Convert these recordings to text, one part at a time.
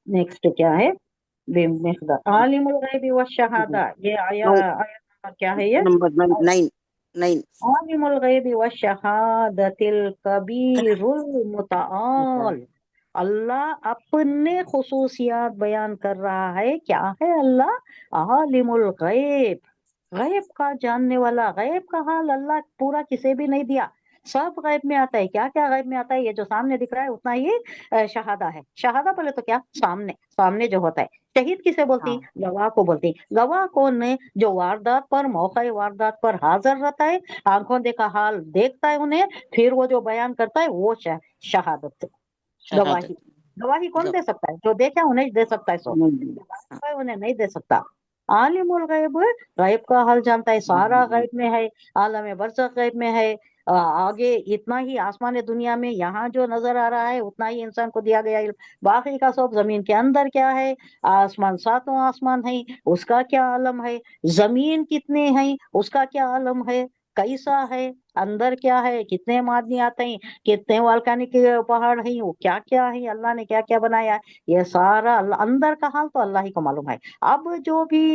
Next क्या है, बेमकदार आलिमुल गैबि व शहादा, ये आया नौ आयत नंबर क्या है ये, नंबर 9 9 आलिमुल गैबि व शहादतिल कबीरुल मुतआल। अल्लाह अपने खुसूसियात बयान कर रहा है, क्या है अल्लाह, आलिमुल गैब, गैब का जानने वाला। गैब का हाल अल्लाह पूरा किसे भी नहीं दिया, सब गैब में आता है। क्या क्या गैब में आता है, ये जो सामने दिख रहा है उतना ही शहादा है। शहादा बोले तो क्या, सामने सामने जो होता है। शहीद किसे बोलती, हाँ गवाह को बोलती। गवाह कौन है, जो वारदात पर, मौका वारदात पर हाजिर रहता है, आंखों देखा हाल देखता है उन्हें, फिर वो जो बयान करता है वो शहादत, शहादत गवाही। गवाही कौन गवाह दे सकता है, जो देखा उन्हें दे सकता है, सो नहीं। हाँ है उन्हें नहीं दे सकता। आलिमुल गैब, गैब का हाल जानता है, सारा गैब में है, आलम बरज़ख गैब में है। आगे इतना ही आसमान दुनिया में यहाँ जो नजर आ रहा है उतना ही इंसान को दिया गया इल्म। बाकी का सब जमीन के अंदर क्या है, आसमान सातों आसमान है, उसका क्या आलम है, जमीन कितने हैं उसका क्या आलम है, कैसा है, अंदर क्या है, कितने मादनी आते हैं, कितने वल्कानिक पहाड़ हैं, वो क्या क्या है, अल्लाह ने क्या क्या बनाया, ये सारा अंदर का हाल तो अल्लाह ही को मालूम है। अब जो भी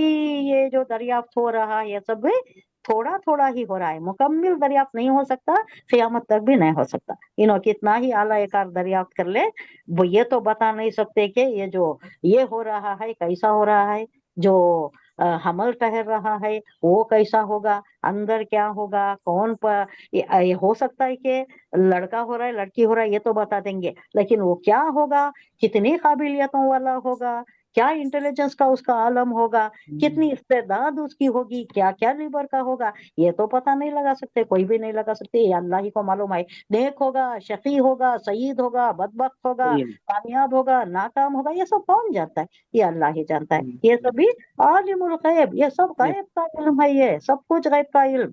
ये जो दरियाफ्त हो रहा है ये सब भी थोड़ा थोड़ा ही हो रहा है, मुकम्मल दरियाफ्त नहीं हो सकता, क़यामत तक भी नहीं हो सकता। इन्हों कितना ही आला एकार दरियाफ्त कर ले, वो ये तो बता नहीं सकते कि ये जो ये हो रहा है कैसा हो रहा है, जो हमल ठहर रहा है वो कैसा होगा, अंदर क्या होगा, कौन पर ये हो सकता है कि लड़का हो रहा है लड़की हो रहा है ये तो बता देंगे, लेकिन वो क्या होगा, कितनी काबिलियतों वाला होगा, क्या इंटेलिजेंस का उसका आलम होगा, कितनी इस्तेदाद उसकी होगी, क्या क्या लिबर का होगा, ये तो पता नहीं लगा सकते, कोई भी नहीं लगा सकते, ये अल्लाह ही को मालूम है। नेक होगा, शकी होगा, सईद होगा, बदबख्त होगा, सही है। कामयाब होगा, नाकाम होगा, ये सब कौन जानता है, ये अल्लाह ही जानता है। ये सब भी आलिमुल गैब, ये सब गैब का इल्म है, ये सब कुछ गैब का इल्म,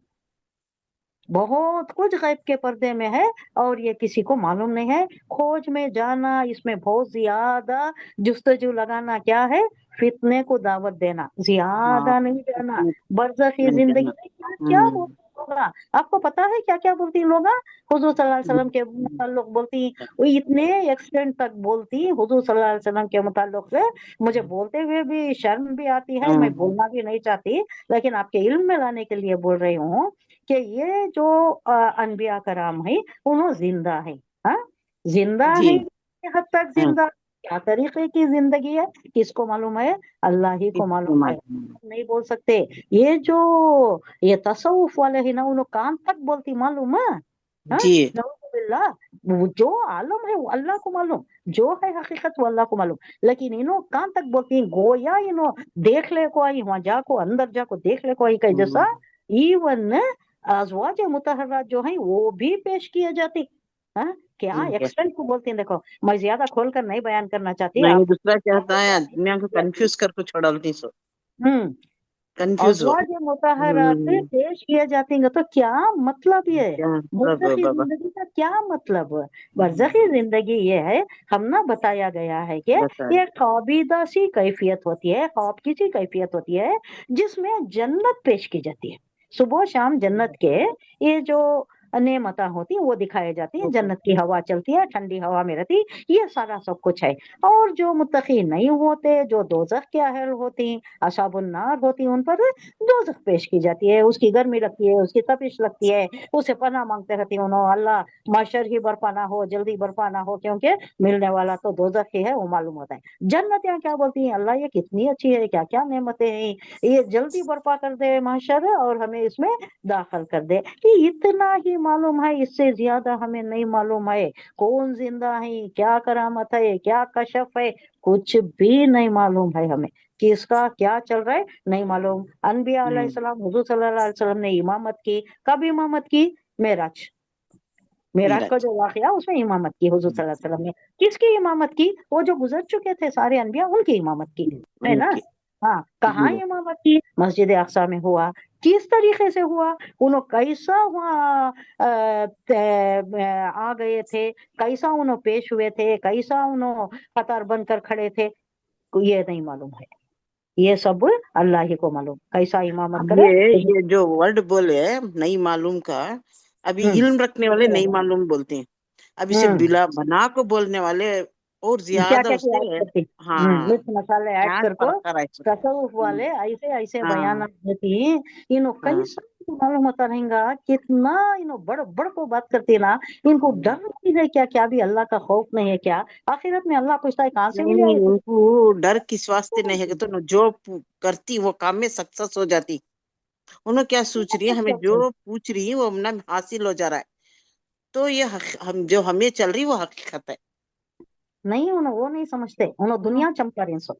बहुत कुछ गैब के पर्दे में है और ये किसी को मालूम नहीं है। खोज में जाना, इसमें बहुत ज्यादा जुस्तजू लगाना, क्या है, फितने को दावत देना, हाँ ज्यादा नहीं जाना। इतने बरज़खी नहीं जिंदगी जाना। में क्या क्या हम्म बोलती होगा, आपको पता है क्या क्या बोलती लोग, हुजूर सल्लल्लाहु अलैहि वसल्लम के मुताल्लिक बोलती, वो इतने एक्सटेंट तक बोलती हुजूर सल्लल्लाहु अलैहि वसल्लम के मुताल्लिक से, मुझे बोलते हुए भी शर्म भी आती है, मैं हाँ बोलना भी नहीं चाहती, लेकिन आपके इल्म में लाने के लिए बोल रही हूँ कि ये जो अनबिया कराम है उन्हों जिंदा है, हाँ, जिंदा जी। है, किस हद तक हाँ जिंदा, क्या तरीके की जिंदगी है, किसको मालूम है, अल्लाह ही को इसको मालूम है, मालूम नहीं बोल सकते। ये जो ये तसव्वुफ वाले है ना, उन्हों कान तक बोलती मालूम है, है। हाँ, जी नऊजुबिल्लाह, वो जो आलम है वो अल्लाह को मालूम, जो है हकीकत वो अल्लाह को मालूम, लेकिन इन्हों कान तक बोलती हैं, गोया इन्हों देख ले को आई, वहां जाको अंदर जाको देख ले को आई कहीं जैसा। इवन अज़वाज मुतहर्रात जो है वो भी पेश किए जाती, हाँ, क्या ठीक है। एक्सटेंट को बोलती हैं, देखो मैं ज्यादा खोल कर नहीं बयान करना चाहती, नहीं आप दूसरा क्या होता है दुनिया को कंफ्यूज करके छोड़ाती सो हम्म, कंफ्यूज हो। अज़वाज मुतहर्रात पेश किए जाती हैं, तो क्या मतलब ये, क्या मतलब बरज़खी बाबा। जिंदगी का क्या मतलब, बरज़खी जिंदगी ये है, हम ना बताया गया है कि बता ये ख्वाबीदा सी कैफियत होती है, ख्वाब की सी कैफियत होती है, जिसमें जन्नत पेश की जाती है, सुबह शाम जन्नत के ये जो नेमता होती है वो दिखाई जाती है, जन्नत की हवा चलती है, ठंडी हवा में रहती, ये सारा सब कुछ है। और जो मुत्तकी नहीं होते, जो दोजख के अहल होती, असाबुन नार होती, उन पर दोजख पेश की जाती है, उसकी गर्मी लगती है, उसकी तपिश लगती है, उसे पनाह मांगते रहती है उन्होंने, अल्लाह माशर ही बर्पा ना हो, जल्दी बर्पा ना हो, क्योंकि मिलने वाला तो दोजख ही है, वो मालूम होता है। जन्नत यहाँ क्या बोलती है, अल्लाह ये कितनी अच्छी है, क्या क्या नेमतें हैं, ये जल्दी बर्पा कर दे माशर और हमें इसमें दाखिल कर दे, कि इतना ही मालूम है, इससे ज्यादा हमें नहीं मालूम है, कौन जिंदा है, क्या करामत है, क्या कशफ है, कुछ भी नहीं मालूम है हमें, किसका क्या चल रहा है नहीं मालूम। अनबिया नहीं अलैहिस्सलाम, हुजूर सल्लल्लाहु अलैहि वसल्लम ने इमामत की, कब इमामत की, मेराज, मेराज का मीराज। जो वाकया उसमें इमामत की हुजूर सल्लल्लाहु अलैहि वसल्लम ने, किसकी इमामत की, वो जो गुजर चुके थे सारे अनबिया उनकी इमामत की, है ना, उनके हाँ, कहाँ जी इमामत की, मस्जिद अक्सा में हुआ, किस तरीके से हुआ, उन्हों कैसा वहाँ आ गए थे, कैसा उन्हों पेश हुए थे, कैसा उन्हों कतार बनकर खड़े थे, ये नहीं मालूम है, ये सब अल्लाह ही को मालूम, कैसा इमामत अब करे। ये जो वर्ड बोले नहीं मालूम का अभी हम्म इल्म रखने वाले नहीं मालूम बोलते हैं। अब इसे हम्म बिला बना को बोलने वाले और क्या ज्यादा क्या की उससे ऐड करती, हाँ मिर्च मसाले ऐड ध्यान करको पड़ता तसव्वुफ वाले ऐसे ऐसे बयान हाँ देती। इनो हाँ कैसा मालूम होता रहेगा कितना इनो बड़ बड़ को बात करती ना। इनको डर नहीं है क्या, क्या भी अल्लाह का खौफ नहीं है क्या? आखिरत में अल्लाह पूछता है कहाँ से नहीं मिले नहीं आए थे? उनको डर किस वास्ते नहीं है, तो जो करती वो काम में सक्सेस हो जाती। उन्होंने क्या सोच रही है, हमें जो पूछ रही है वो हमने हासिल हो जा रहा है, तो ये हम जो हमें चल रही वो हकीकत है। नहीं उन्होंने वो नहीं समझते, उन्होंने हाँ, दुनिया चमका रहे हैं सब।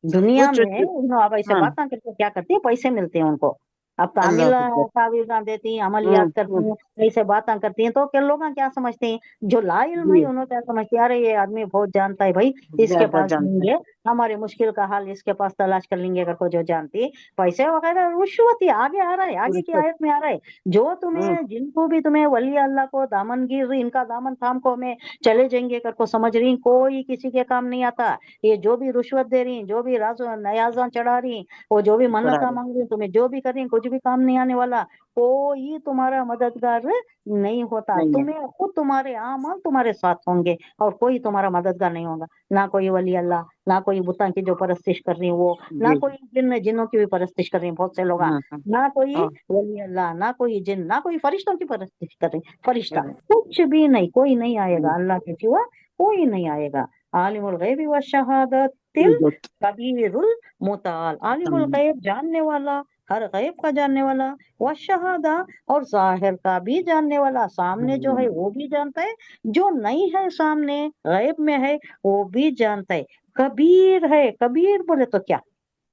वो दुनिया जो में उन्होंने अब ऐसे हाँ बातें करके क्या करती है, पैसे मिलते हैं उनको। अब तामिल अल्लाह अकबर। तावीज़ देती हैं, अमलियात करती हम्म, हैं, ऐसे बातें करती हैं, तो क्या लोग क्या समझते हैं? जो ला इल्म है जी उन्होंने क्या समझते हैं, अरे ये आदमी बहुत जानता है भाई, इसके ज्यादा पास जानता है। जाएंगे, हमारे मुश्किल का हाल इसके पास तलाश कर लेंगे, अगर कोई जो जानती है। पैसे वगैरह रुश्वत ही आगे आ रहा है, आगे की फुर्सत। आयत में आ रहा है। जो हम्म तुम्हें जिनको भी तुम्हें वली अल्लाह को दामनगीर इनका दामन थाम को हमें चले जाएंगे कर को समझ रही, कोई किसी के काम नहीं आता। ये जो भी रुश्वत दे रही, जो भी राजो नयाजा चढ़ा रही, वो जो भी चढ़ा मन्नता दे। मांग रही, तुम्हें जो भी कर रही, कुछ भी काम नहीं आने वाला। कोई तुम्हारा मददगार नहीं होता, नहीं है तुम्हें खुद तुम्हारे आमाल तुम्हारे साथ होंगे, और कोई तुम्हारा मददगार नहीं होगा। ना कोई वली अल्लाह, ना कोई बुता की जो परस्तिश कर रही है वो, ना जी। कोई जिन्नों की भी परस्तिश कर रही है बहुत से लोग, हाँ हाँ ना कोई हाँ, वली अल्लाह, ना कोई जिन, ना कोई फरिश्तों की परस्तिश कर रही फरिश्ता, चलो, कुछ भी नहीं, कोई नहीं आएगा हम्म, अल्लाह के सिवा, कोई नहीं आएगा। आलिमुल गैबि व शहादतिल बहुत, कबीरुल मुताल, आलिमुल हम्म, गैब जानने वाला, हर गैब का जानने वाला, व शहादा और जाहिर का भी जानने वाला, सामने जो है वो भी जानता है, जो नहीं है सामने गैब में है वो भी जानता है। कबीर है, कबीर बोले तो क्या?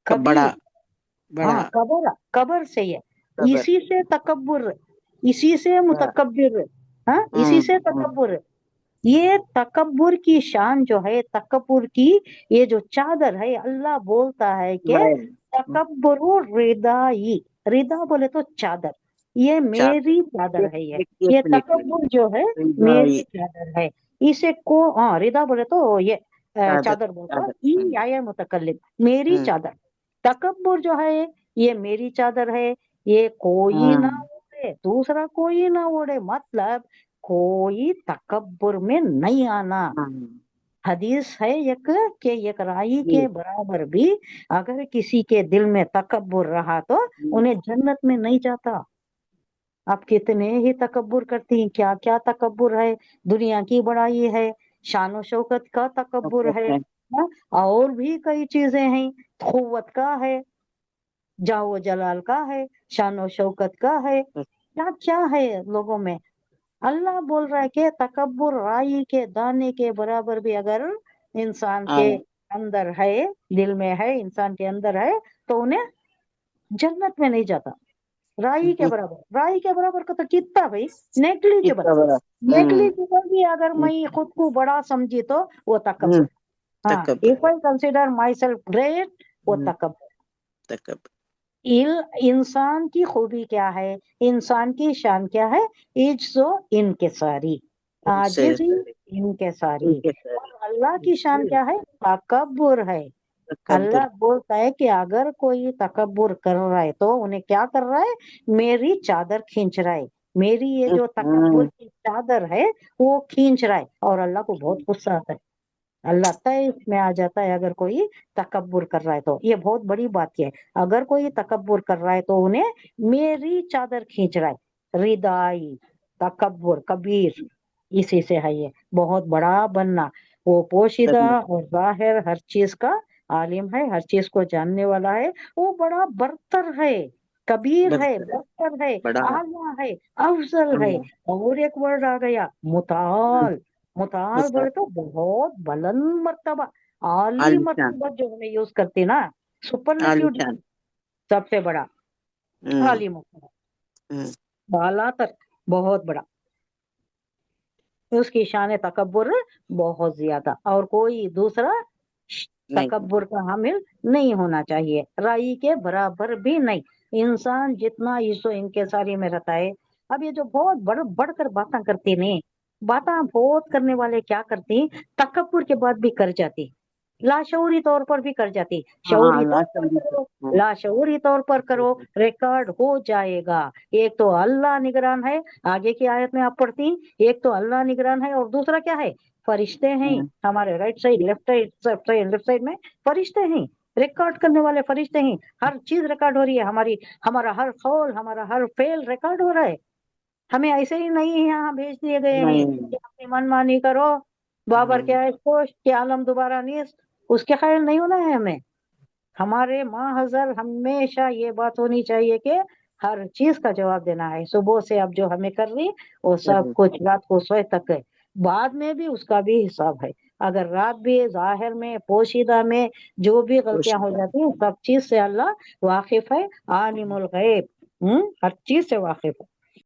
बड़ा कबीर, बड़ा हाँ कबर, कबर से है, खबर। इसी से तकब्बुर, इसी से हाँ मुतकब्बिर, हाँ इसी से तकब्बुर। ये तकब्बुर की शान जो है, तकब्बुर की ये जो चादर है, अल्लाह बोलता है कि बड़े तकब्बुरु रिदाई, रिदा बोले तो चादर, ये चार मेरी चादर है। एक ये मिनट में तकब्बुर जो है मेरी ये चादर है। इसे को हाँ रिदा बोले तो ये चादर चादर बोलता, चादर ई आया मुतकल्लिम, मेरी हम्म, चादर। तकब्बुर जो है ये मेरी चादर है, ये कोई ना हाँ ओढ़े, दूसरा कोई ना ओढ़े, मतलब कोई तकब्बुर में नहीं आना। हाँ हदीस है एक कि एक राई के जी। बराबर भी अगर किसी के दिल में तकब्बुर रहा तो उन्हें जन्नत में नहीं जाता। आप कितने ही तकब्बुर करती हैं, क्या क्या तकब्बुर है, दुनिया की बड़ाई है, शान शौकत का तकब्बुर है, है। हाँ, और भी कई चीजें हैं, खुव्वत का है, जाओ जलाल का है, शान शौकत का है, क्या क्या है लोगों में। अल्लाह बोल रहा है कि तकब्बुर राई के दाने के बराबर भी अगर इंसान के आया अंदर है, दिल में है, इंसान के अंदर है, तो उन्हें जन्नत में नहीं जाता। राई के बराबर, राई के बराबर का तो कितना भाई, नेग्लिजिबल, कितना बड़ा नेग्लिजिबल भी अगर मैं खुद को बड़ा समझी तो वो हम्म, तकब्बुर। हाँ, तकबर if I consider myself great, वो तकब्बुर। तकबर इंसान की खूबी क्या है, इंसान की शान क्या है? इज्जो इनकिसारी, से आजिज़ी इनकिसारी। इनके सर और अल्लाह की शान क्या है? तकब्बुर है। तकबर अल्लाह बोलता है कि अगर कोई तकब्बुर कर रहा है तो उन्हें क्या कर रहा है? मेरी चादर खींच रहा है, मेरी ये जो तकब्बुर की चादर है वो खींच रहा है, और अल्लाह को बहुत गुस्सा आता है। अल्लाह तय में आ जाता है अगर कोई तकब्बुर कर रहा है तो। ये बहुत बड़ी बात है, अगर कोई तकब्बुर कर रहा है तो उन्हें मेरी चादर खींच रहा है। रिदाई, तकब्बुर, कबीर, इसी से है ये बहुत बड़ा बनना। वो पोशीदा तकबर और जाहिर हर चीज का आलिम है, हर चीज को जानने वाला है, वो बड़ा बरतर है, कबीर है, बरतर है बरतर है, बड़ा आला है, अफजल है। और एक वर्ड आ गया, मुताल। मुताल मुता बोले तो बहुत बुलंद मर्तबा, आली आलिशान मर्तबा जो हमें यूज करते ना, सुपरलेटिव आलिशान डिग्री, सबसे बड़ा हम्म आली मर्तबा, हम्म, बाला तर, बहुत बड़ा। उसकी शान तकब्बुर बहुत ज्यादा, और कोई दूसरा नहीं तकब्बुर का हामिल नहीं होना चाहिए, राई के बराबर भी नहीं। इंसान जितना ईसो इनके सारी में रहता है। अब ये जो बहुत बढ़कर बातें करती नहीं, बातें बहुत करने वाले क्या करती, तकब्बुर के बाद भी कर जाती, लाशऊरी तौर पर भी कर जाती। हाँ शऊरी तौर पर लाशम करो, लाशऊरी तौर पर करो, रिकॉर्ड हो जाएगा। एक तो अल्लाह निगरान है, आगे की आयत में आप पढ़ती, एक तो अल्लाह निगरान है, और दूसरा क्या है? फरिश्ते हैं हाँ, हमारे राइट साइड, लेफ्ट साइड में फरिश्ते हैं, रिकॉर्ड करने वाले फरिश्ते हैं। हर चीज रिकॉर्ड हो रही है, हमारा हर कौल, हमारा हर फेल रिकॉर्ड हो रहा है। हमें ऐसे ही नहीं यहाँ भेज दिए गए हैं नहीं कि अपनी मनमानी करो, बाबर हाँ, क्या है खुश कि आलम दोबारा नहीं, उसके ख्याल नहीं होना है हमें। हमारे माँ हजर हमेशा ये बात होनी चाहिए कि हर चीज का जवाब देना है। सुबह से अब जो हमें कर रही वो सब जरूर, कुछ रात को सोए तक है, बाद में भी उसका भी हिसाब है। अगर रात भी जाहिर में पोशीदा में जो भी गलतियां हो कोशिश जाती हैं, सब चीज से अल्लाह वाकिफ है, आलिमुल गैब, हर चीज से वाकिफ है।